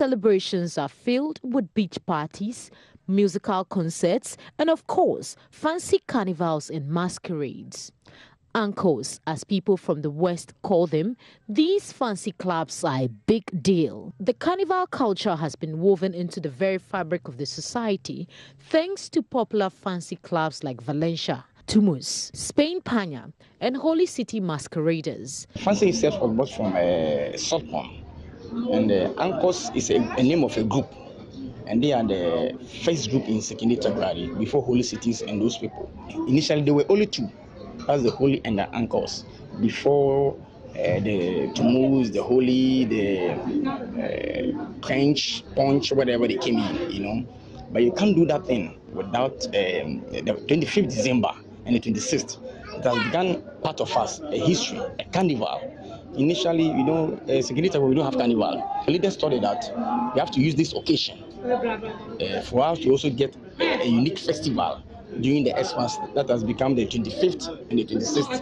celebrations are filled with beach parties, musical concerts, and of course, fancy carnivals and masquerades. Ankos, as people from the West call them, these fancy clubs are a big deal. The carnival culture has been woven into the very fabric of the society thanks to popular fancy clubs like Valencia, Tumus, Spain Panya, and Holy City masqueraders. Fancy itself was from Sotpon, and Ankos is a name of a group. And they are the first group in Sekine Takrady before Holy Cities and those people. Initially, there were only two. That's the Holy and the Ankos. Before the Tumus, the Holy, the French, Punch, whatever they came in, But you can't do that thing without the 25th December and the 26th. It has become part of us, a history, a carnival. Initially, Sekine Takrady, we don't have carnival. The leaders thought that we have to use this occasion for us to also get a unique festival during the Xmas that has become the 25th and the 26th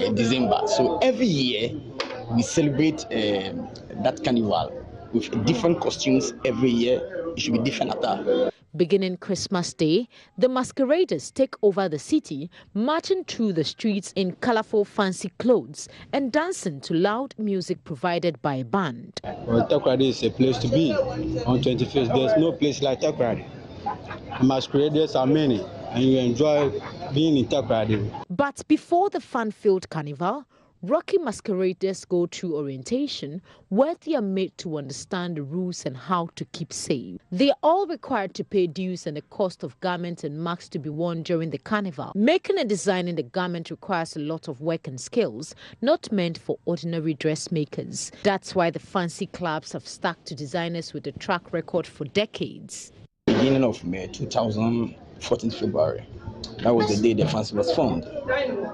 of December. So every year we celebrate that carnival with different costumes every year. It should be different attire. Beginning Christmas Day, the masqueraders take over the city, marching through the streets in colorful fancy clothes and dancing to loud music provided by a band. Well, Takrady is a place to be. On 25th, there's no place like Takrady. Masqueraders are many, and you enjoy being in Takrady. But before the fun-filled carnival, Rocky masqueraders go through orientation where they are made to understand the rules and how to keep safe. They are all required to pay dues and the cost of garments and marks to be worn during the carnival. Making and designing the garment requires a lot of work and skills, not meant for ordinary dressmakers. That's why the fancy clubs have stuck to designers with a track record for decades. Beginning of May 2014 February. That was the day the fancy was formed.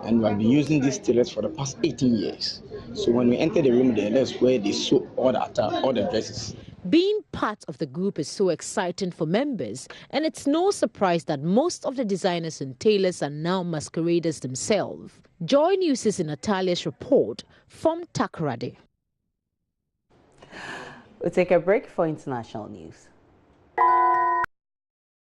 And we have been using these tailors for the past 18 years. So when we enter the room there, that's where they sew all the attire, all the dresses. Being part of the group is so exciting for members, and it's no surprise that most of the designers and tailors are now masqueraders themselves. Joy News is in Natalia's report from Takrady. We'll take a break for international news.